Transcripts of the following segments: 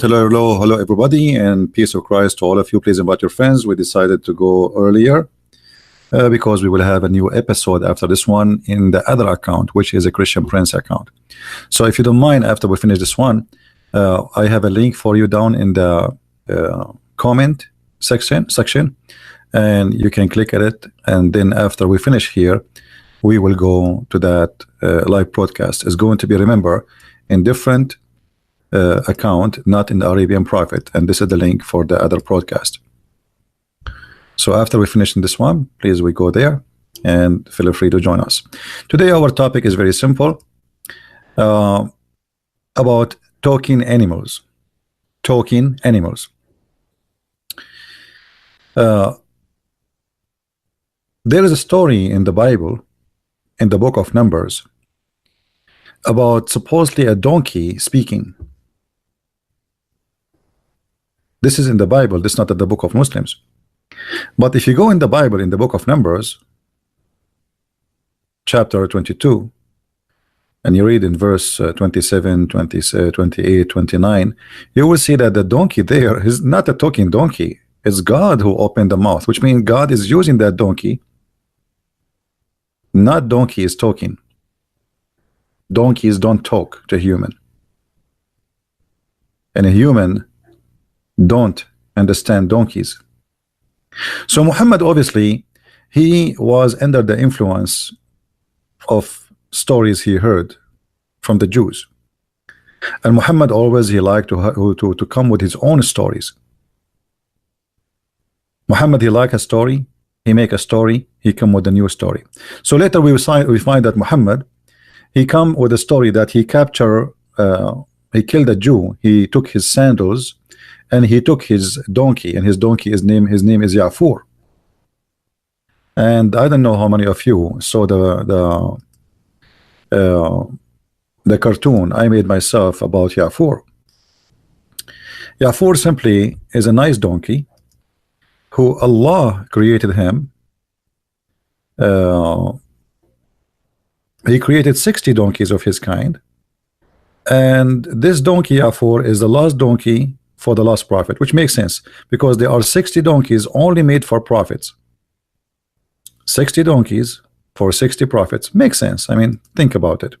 right, hello, everybody, and peace of Christ to all of you. Please invite your friends. We decided to go earlier because we will have a new episode after this one in the other account, which is a Christian Prince account. So if you don't mind, after we finish this one, I have a link for you down in the comment section, and you can click at it, and then after we finish here, we will go to that live broadcast. It's going to be, remember, in different account, not in the Arabian Prophet, and this is the link for the other broadcast. So after we finish in this one, please we go there and feel free to join us. Today our topic is very simple, about talking animals. There is a story in the Bible, in the book of Numbers, about supposedly a donkey speaking. This is in the Bible. This is not in the book of Muslims. But if you go in the Bible, in the book of Numbers, chapter 22, and you read in verse 27, 28, 29, you will see that the donkey there is not a talking donkey. It's God who opened the mouth, which means God is using that donkey. Not donkey is talking. Donkeys don't talk to human. And a human don't understand donkeys. So Muhammad, obviously, he was under the influence of stories he heard from the Jews. And Muhammad always, he liked to come with his own stories. Muhammad, he like a story, he make a story, he come with a new story. So later we find that Muhammad, he come with a story that he captured, he killed a Jew, he took his sandals, and he took his donkey, and his donkey, his name is Ya'fur. And I don't know how many of you saw the cartoon I made myself about Ya'fur. Ya'fur simply is a nice donkey who Allah created him. He created 60 donkeys of his kind, and this donkey Ya'fur is the last donkey for the last prophet, which makes sense because there are 60 donkeys only made for prophets. 60 donkeys for 60 prophets makes sense. I mean, think about it.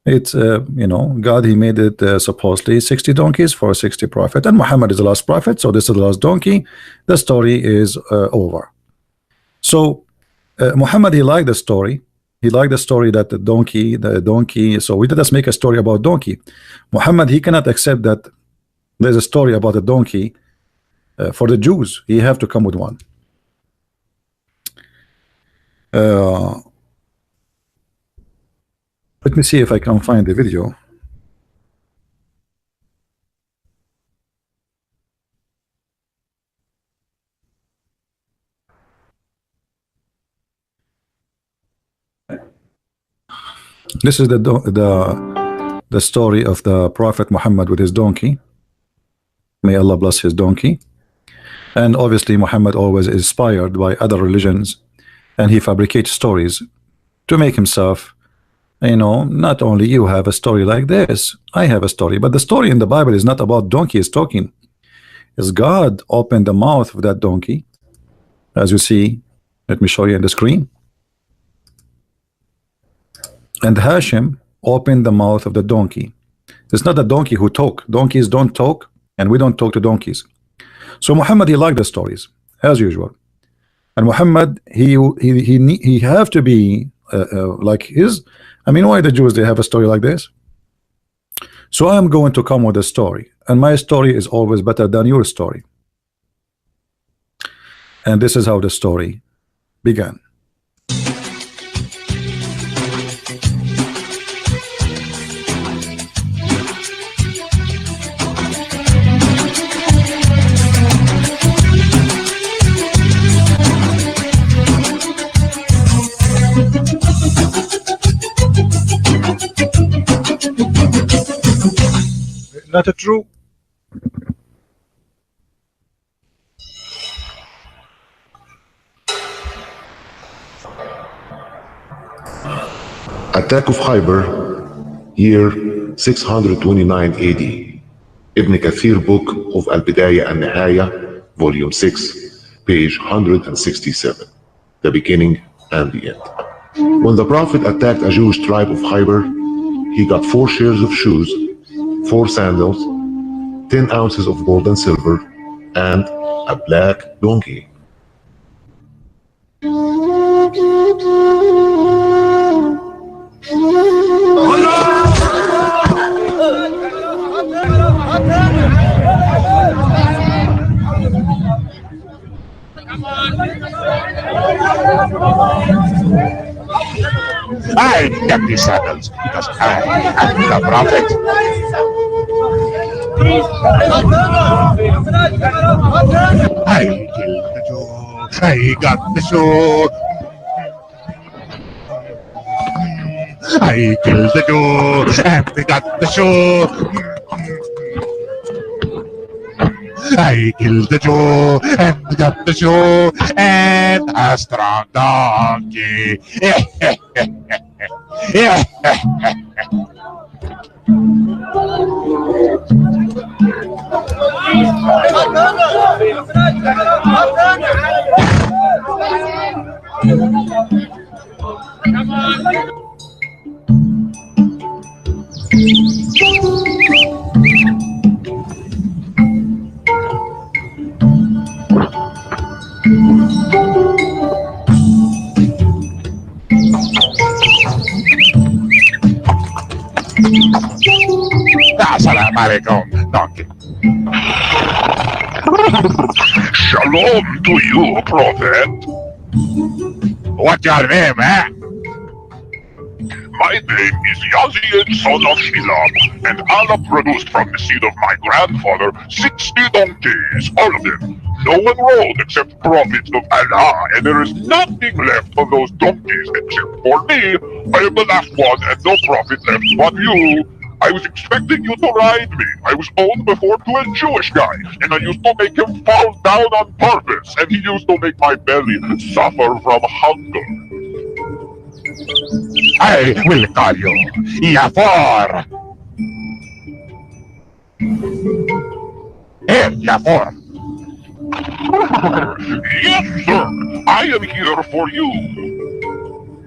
It's you know, God, he made it supposedly 60 donkeys for 60 prophets, and Muhammad is the last prophet, so this is the last donkey. The story is over. So Muhammad, he liked the story. He liked the story that the donkey. So we let us make a story about donkey. Muhammad, he cannot accept that there's a story about a donkey for the Jews. He have to come with one. Let me see if I can find the video. This is the story of the Prophet Muhammad with his donkey. May Allah bless his donkey. And obviously Muhammad always is inspired by other religions, and he fabricates stories to make himself, you know, not only you have a story like this, I have a story, but the story in the Bible is not about donkeys talking. It's God opened the mouth of that donkey, as you see. Let me show you on the screen. And Hashim opened the mouth of the donkey. It's not the donkey who talk. Donkeys don't talk, and we don't talk to donkeys. So Muhammad, he liked the stories as usual, and Muhammad, he have to be like his. I mean, why the Jews, they have a story like this? So I am going to come with a story, and my story is always better than your story. And this is how the story began. Not true. Attack of Khyber, year 629 AD. Ibn Kathir book of Al-Bidayah and Nihaya, volume 6, page 167, the beginning and the end. When the Prophet attacked a Jewish tribe of Khaybar, he got 4 shares of shoes, 4 sandals, 10 ounces of gold and silver, and a black donkey. I get these sandals because I am the Prophet. I killed the Jew. I got the shoe. I killed the Jew and they got the shoe. I killed the Jew and got the shoe and a strong donkey. Assalamu alaikum, donkey. Shalom to you, Prophet. What's your name, eh? My name is Yazid, son of Shilam, and Allah produced from the seed of my grandfather 60 donkeys, all of them. No one rode except prophets of Allah, and there is nothing left of those donkeys except for me. I am the last one, and no prophet left but you. I was expecting you to ride me. I was owned before to a Jewish guy, and I used to make him fall down on purpose, and he used to make my belly suffer from hunger. I will call you Yafor. Here, Yafor. Yes, sir. I am here for you.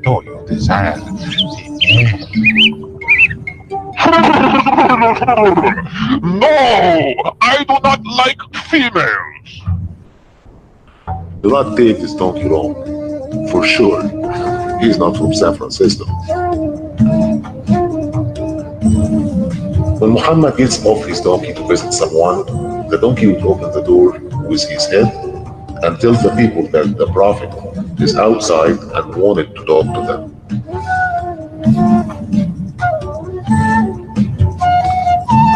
Do you desire the No, I do not like females. Do not take this donkey wrong. For sure, he's not from San Francisco. When Muhammad gets off his donkey to visit someone, the donkey will open the door with his head and tell the people that the Prophet is outside and wanted to talk to them.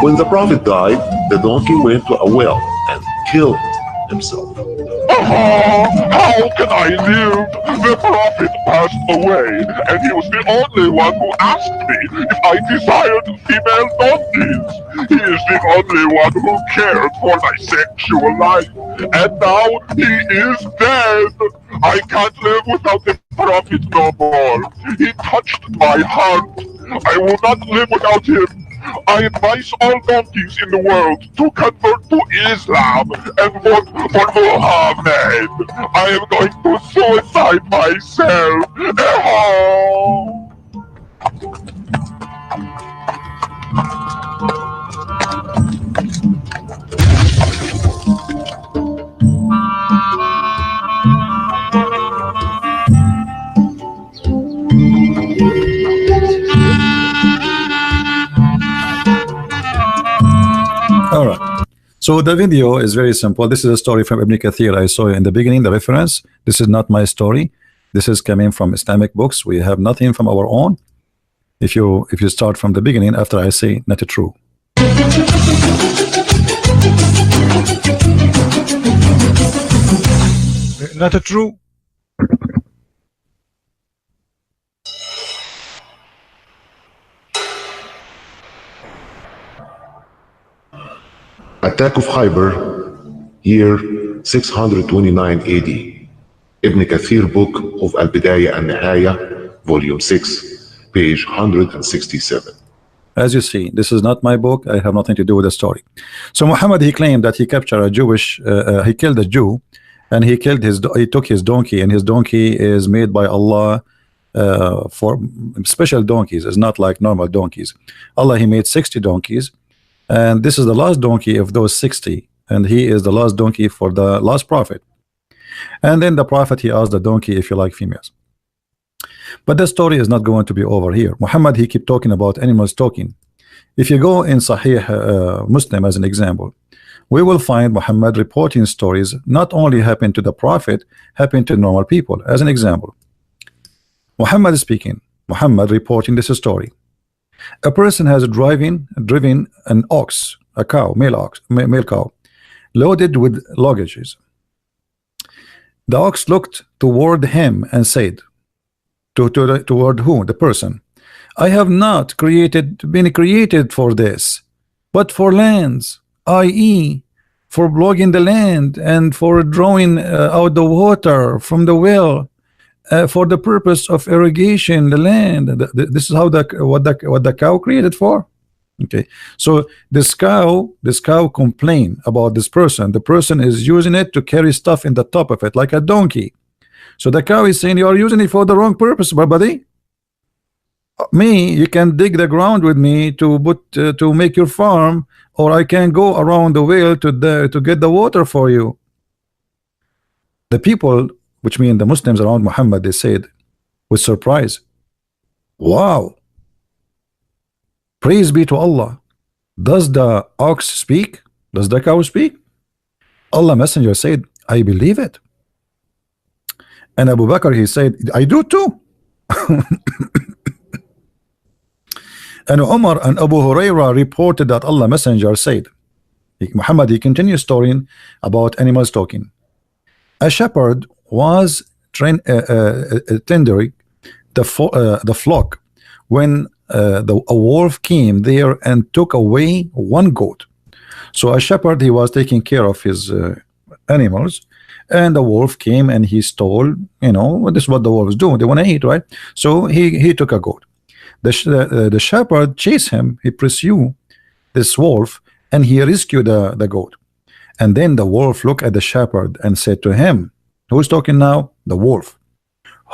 When the Prophet died, the donkey went to a well and killed himself. How can I live? The Prophet passed away, and he was the only one who asked me if I desired female donkeys. He is the only one who cared for my sexual life, and now he is dead. I can't live without the Prophet no more. He touched my heart. I will not live without him. I advise all donkeys in the world to convert to Islam and vote for Muhammad. I am going to suicide myself. All right. So the video is very simple. This is a story from Ibn Kathir. I saw in the beginning the reference. This is not my story. This is coming from Islamic books. We have nothing from our own. If you start from the beginning, after I say not true. Not true. Attack of Khaybar, year 629 AD. Ibn Kathir book of Al-Bidayah and Nihaya, volume 6, page 167, As you see, this is not my book. I have nothing to do with the story. So Muhammad, he claimed that he captured a Jewish, he killed a Jew, and he took his donkey, and his donkey is made by Allah for special donkeys. It's not like normal donkeys. Allah, he made 60 donkeys, and this is the last donkey of those 60, and he is the last donkey for the last prophet. And then the prophet, he asked the donkey if you like females. But the story is not going to be over here. Muhammad, he keep talking about animals talking. If you go in Sahih Muslim as an example, we will find Muhammad reporting stories not only happen to the prophet, happen to normal people. As an example, Muhammad is speaking, Muhammad reporting this story. A person has driven an ox, a cow, male cow, loaded with luggages. The ox looked toward him and said, toward whom? The person. I have not been created for this, but for lands, i.e., for blocking the land and for drawing out the water from the well, for the purpose of irrigation the land. This is how what the cow created for. Okay, so this cow complained about this person. The person is using it to carry stuff in the top of it like a donkey. So the cow is saying, you are using it for the wrong purpose, my buddy. Me, you can dig the ground with me to make your farm, or I can go around the well to get the water for you. The people, which mean the Muslims around Muhammad, they said with surprise, wow, praise be to Allah. Does the ox speak? Does the cow speak? Allah Messenger said, I believe it. And Abu Bakr, he said, I do too. And Umar and Abu Huraira reported that Allah Messenger said, Muhammad, he continues storying about animals talking. A shepherd was tendering the flock when a wolf came there and took away one goat. So a shepherd, he was taking care of his animals, and the wolf came and he stole, this is what the wolves do, they want to eat, right? So he took a goat. The shepherd chased him, he pursued this wolf, and he rescued the goat. And then the wolf looked at the shepherd and said to him, who's talking now? The wolf.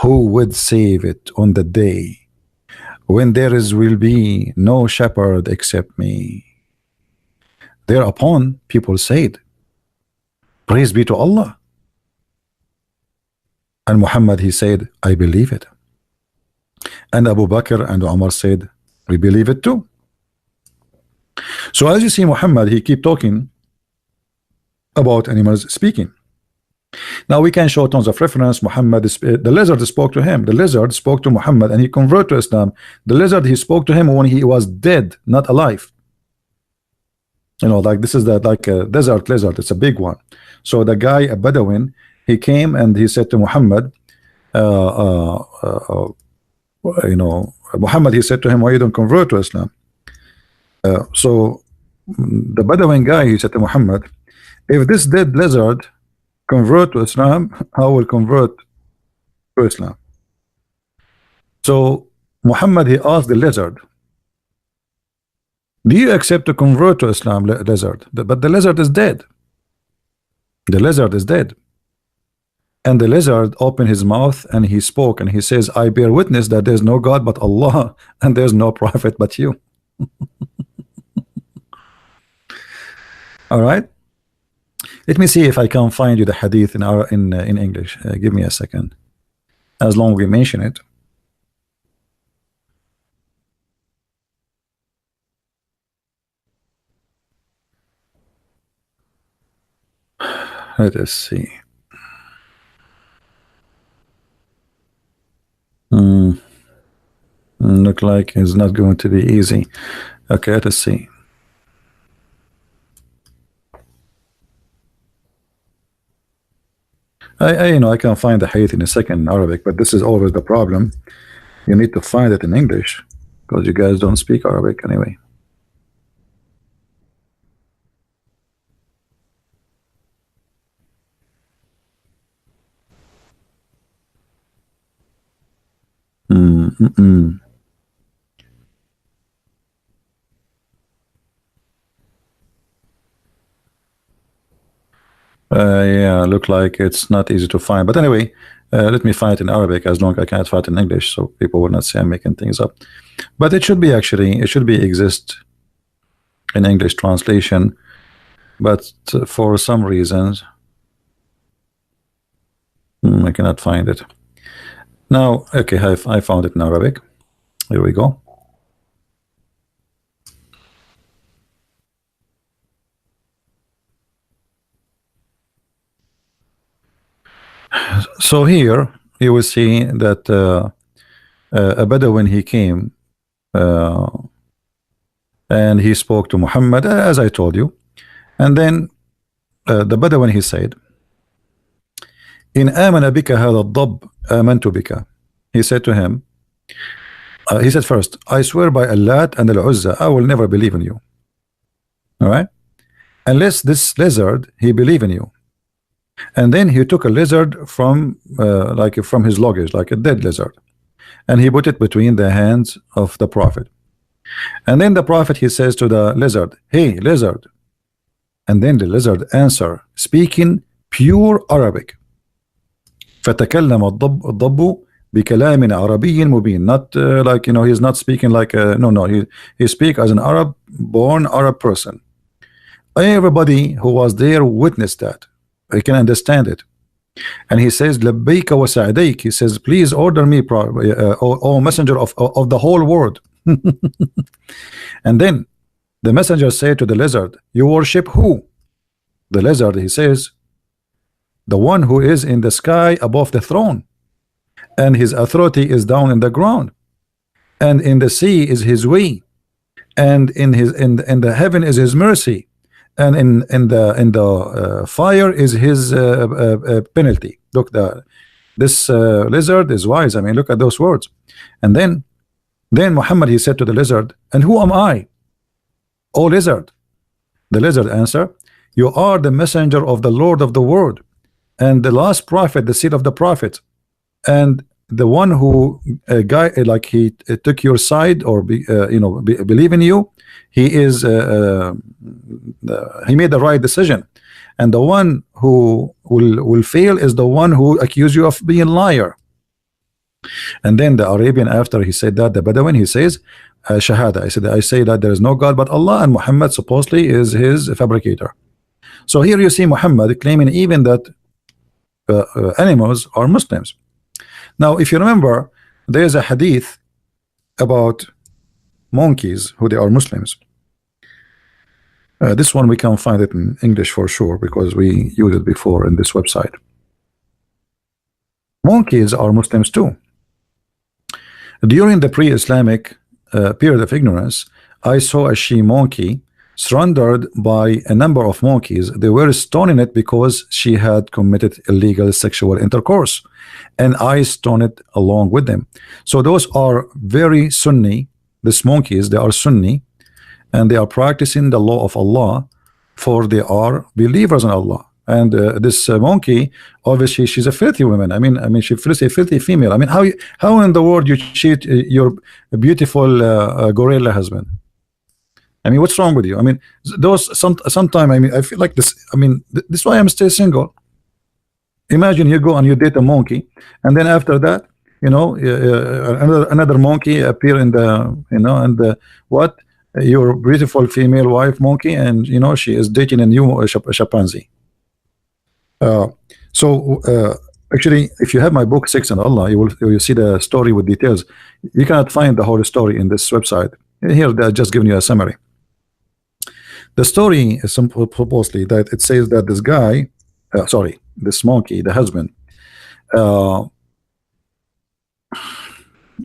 Who would save it on the day when will be no shepherd except me? Thereupon people said, praise be to Allah. And Muhammad, he said, I believe it. And Abu Bakr and Umar said, we believe it too. So as you see, Muhammad, he keep talking about animals speaking. Now we can show tons of reference. Muhammad, the lizard spoke to him. The lizard spoke to Muhammad and he converted to Islam. The lizard, he spoke to him when he was dead, not alive. Like this is like a desert lizard. It's a big one. So the guy, a Bedouin, he came and he said to Muhammad, Muhammad, he said to him, why you don't convert to Islam? So the Bedouin guy, he said to Muhammad, if this dead lizard convert to Islam, I will convert to Islam. So Muhammad, he asked the lizard, do you accept to convert to Islam, lizard? But the lizard is dead. The lizard is dead. And the lizard opened his mouth and he spoke and he says, I bear witness that there's no God but Allah and there's no prophet but you. All right. Let me see if I can find you the hadith in English. Give me a second. As long as we mention it. Let us see. Look like it's not going to be easy. Okay, let us see. I can find the hadith in a second in Arabic, but this is always the problem. You need to find it in English because you guys don't speak Arabic anyway. Yeah, look like it's not easy to find. But anyway, let me find it in Arabic, as long as I can't find it in English, so people will not say I'm making things up. But it should be actually, it should be exist in English translation. But for some reasons, I cannot find it. Now, okay, I found it in Arabic. Here we go. So here you will see that a Bedouin, he came and he spoke to Muhammad, as I told you, and then the Bedouin, he said, in amana bika hada ad-dabb amantu bika. He said to him, he said first, I swear by Allat and Al-Uzza, I will never believe in you. All right, unless this lizard, he believe in you. And then he took a lizard from like from his luggage, like a dead lizard, and he put it between the hands of the Prophet. And then the Prophet, he says to the lizard, hey lizard. And then the lizard answer, speaking pure Arabic. فتكلم الضب بكلام عربي مبين. Not like, you know, he's not speaking like no, he speak as an Arab, born Arab person. Everybody who was there witnessed that. I can understand it. And he says, لبيك وسعديك. He says, please order me, O messenger of the whole world. And then the messenger said to the lizard, you worship who? The lizard, he says, the one who is in the sky above the throne, and his authority is down in the ground, and in the sea is his way, and in the heaven is his mercy, and in the fire is his penalty. Look, this lizard is wise. I mean, look at those words. And then Muhammad, he said to the lizard, and who am I, O lizard? The lizard answered, you are the messenger of the Lord of the world, and the last prophet, the seed of the prophet, and the one who like he took your side, or believe in you. He is he made the right decision, and the one who will fail is the one who accused you of being liar. And then the Arabian, after he said that, the Bedouin, he says, Shahada. I say that there is no God but Allah, and Muhammad supposedly is his fabricator. So here you see Muhammad claiming even that animals are Muslims. Now, if you remember, there is a hadith about monkeys who they are Muslims. This one we can find it in English for sure, because we used it before in this website. Monkeys are Muslims too. During the pre-Islamic period of ignorance, I saw a she monkey surrounded by a number of monkeys. They were stoning it because she had committed illegal sexual intercourse, and I stoned it along with them. So those are very Sunni. These monkeys, they are Sunni, and they are practicing the law of Allah, for they are believers in Allah. And this monkey, obviously, she's a filthy woman. I mean, she's a filthy female. I mean, how in the world you cheat your beautiful gorilla husband? I mean, what's wrong with you? I mean, those sometime. I mean, I feel like this. I mean, this is why I'm still single. Imagine you go and you date a monkey, and then after that, you know, another monkey appear in the, you know, and what, your beautiful female wife monkey, and you know she is dating a new chimpanzee. Actually, if you have my book Sex and Allah, you will see the story with details. You cannot find the whole story in this website. Here they're just giving you a summary. The story is supposedly that it says that this guy, this monkey, the husband,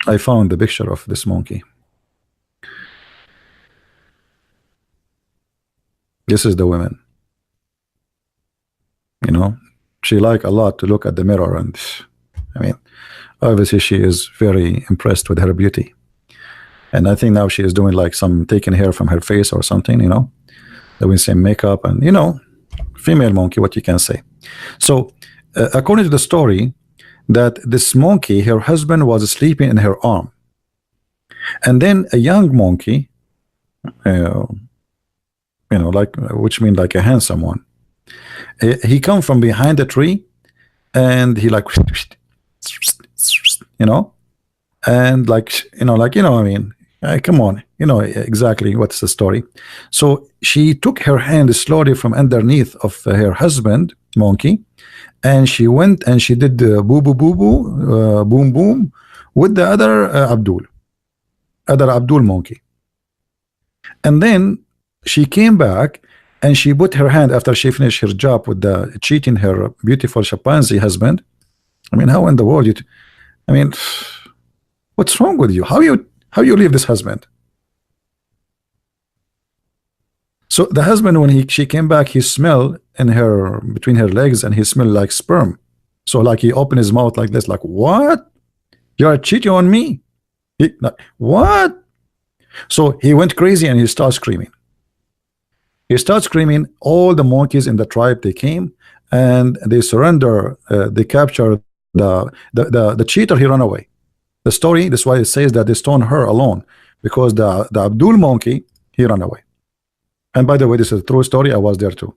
I found the picture of this monkey. This is the woman. You know, she like a lot to look at the mirror, and I mean, obviously she is very impressed with her beauty. And I think now she is doing like some taking hair from her face or something, you know, doing some makeup, and you know, female monkey, what you can say. So according to the story, that this monkey, her husband was sleeping in her arm, and then a young monkey, you know, like, which means like a handsome one, He come from behind the tree, and he like, you know, and like, I mean, come on, you know exactly what's the story. So she took her hand slowly from underneath of her husband monkey, and she went and she did the boo boo boo boo, boom boom, with the other Abdul monkey. And then she came back and she put her hand after she finished her job with the cheating her beautiful chimpanzee husband. I mean, how in the world I mean, what's wrong with you? How you leave this husband? So the husband, when she came back, he smelled in her between her legs, and he smelled like sperm. So like he opened his mouth like this, like, what? You are cheating on me? Like, what? So he went crazy and he started screaming. He started screaming. All the monkeys in the tribe, they came and they surrender. They captured the cheater. He ran away. The story, that's why it says that they stoned her alone, because the Abdul monkey, he ran away. And by the way, this is a true story. I was there too.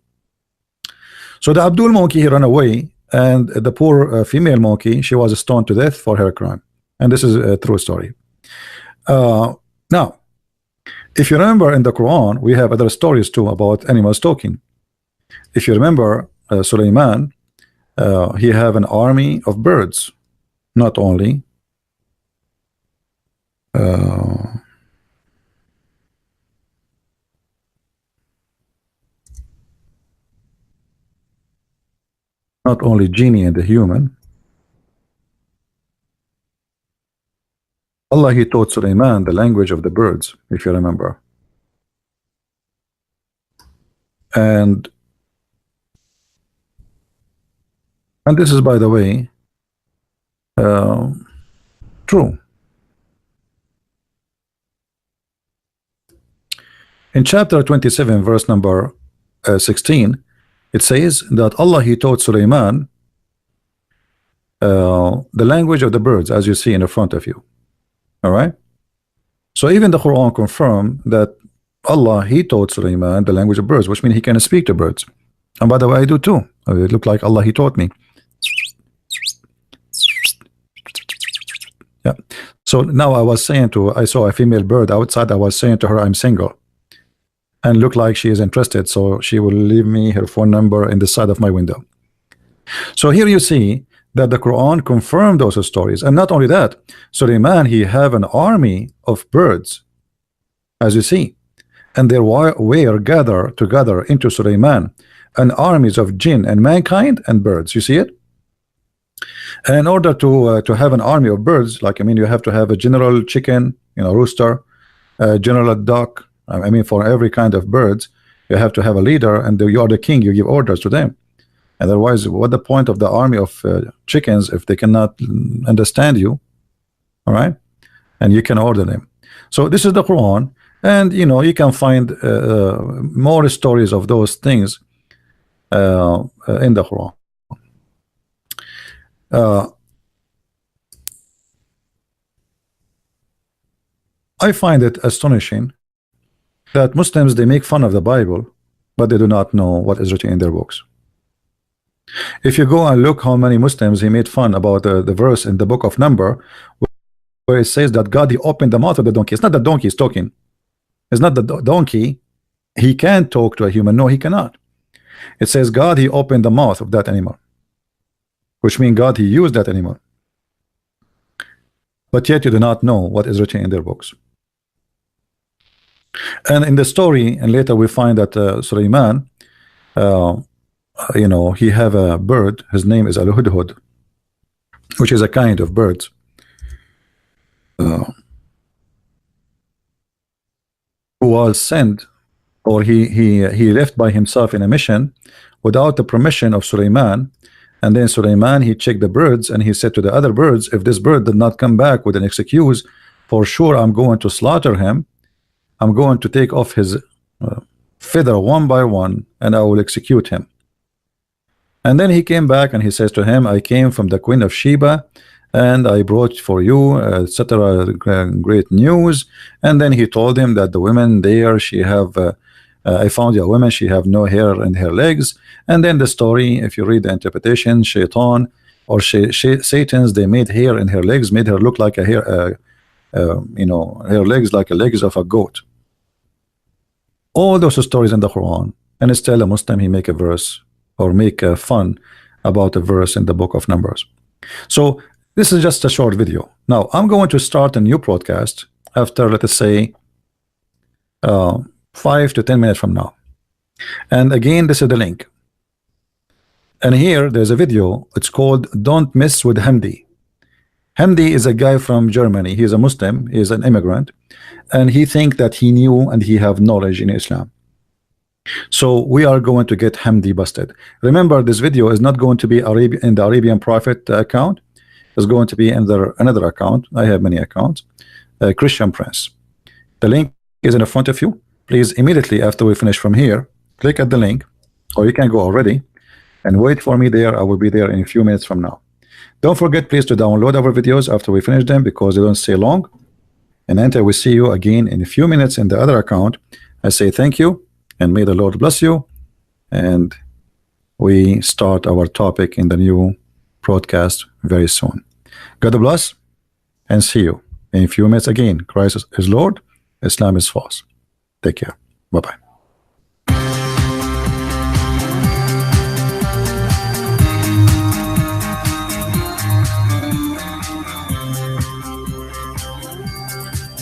So the Abdul monkey, he ran away, and the poor female monkey, she was stoned to death for her crime. And this is a true story. Now, if you remember in the Quran, we have other stories too about animals talking. If you remember, Sulaiman, he have an army of birds, not only genie and the human. Allah, he taught Sulaiman the language of the birds, if you remember. And this is, by the way, true. In chapter 27, verse number 16, it says that Allah, he taught Sulaiman the language of the birds, as you see in the front of you. All right. So even the Quran confirmed that Allah, he taught Sulaiman the language of birds, which means he can speak to birds. And by the way, I do too. It looked like Allah, he taught me. Yeah. So now I saw a female bird outside. I was saying to her, I'm single, and looked like she is interested. So she will leave me her phone number in the side of my window. So here you see that the Quran confirmed those stories. And not only that, Sulaiman, he have an army of birds, as you see, and they were gathered together into Sulaiman, and armies of jinn and mankind and birds. You see it? And in order to have an army of birds, like, I mean, you have to have a general chicken, rooster, general duck. I mean, for every kind of birds, you have to have a leader, and you are the king. You give orders to them. Otherwise, what the point of the army of chickens if they cannot understand you? All right, and you can order them. So this is the Quran, and you can find more stories of those things in the Quran. I find it astonishing that Muslims, they make fun of the Bible, but they do not know what is written in their books. If you go and look how many Muslims he made fun about the verse in the book of Number, where it says that God, he opened the mouth of the donkey. It's not the donkey is talking. It's not the donkey. He can talk to a human. No, he cannot. It says God, he opened the mouth of that animal, which means God, he used that animal. But yet you do not know what is written in their books. And in the story, and later we find that Sulaiman, he have a bird. His name is Al-Hudhud, which is a kind of bird. Who was sent, or he left by himself in a mission without the permission of Sulaiman. And then Sulaiman, he checked the birds, and he said to the other birds, if this bird did not come back with an excuse, for sure I'm going to slaughter him. I'm going to take off his feather one by one, and I will execute him. And then he came back and he says to him, I came from the Queen of Sheba, and I brought for you, etc., great news. And then he told him that the women there, she have I found a woman, she have no hair in her legs. And then the story, if you read the interpretation, Shaitan or Satan's, they made hair in her legs, made her look like a hair, you know, her legs like the legs of a goat. All those stories in the Quran, and still a Muslim, he make a verse or make fun about a verse in the book of Numbers. So this is just a short video. Now I'm going to start a new broadcast after, let us say, 5 to 10 minutes from now. And again, this is the link. And here there's a video. It's called "Don't Mess with Hamdi." Hamdi is a guy from Germany. He's a Muslim. He's an immigrant, and he think that he knew and he have knowledge in Islam. So we are going to get Hamdi busted. Remember, this video is not going to be in the Arabian Prophet account. It's going to be in another account. I have many accounts. Christian Prince. The link is in the front of you. Please, immediately after we finish from here, click at the link, or you can go already and wait for me there. I will be there in a few minutes from now. Don't forget, please, to download our videos after we finish them, because they don't stay long. And until we see you again in a few minutes in the other account, I say thank you and may the Lord bless you. And we start our topic in the new broadcast very soon. God bless and see you in a few minutes again. Christ is Lord, Islam is false. Take care. Bye-bye.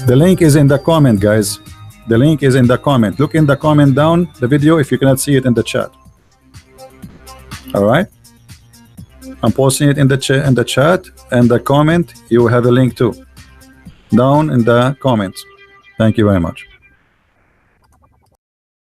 The link is in the comment, guys. The link is in the comment. Look in the comment down the video if you cannot see it in the chat. All right, I'm posting it in the chat and the comment. You have a link too down in the comments. Thank you very much.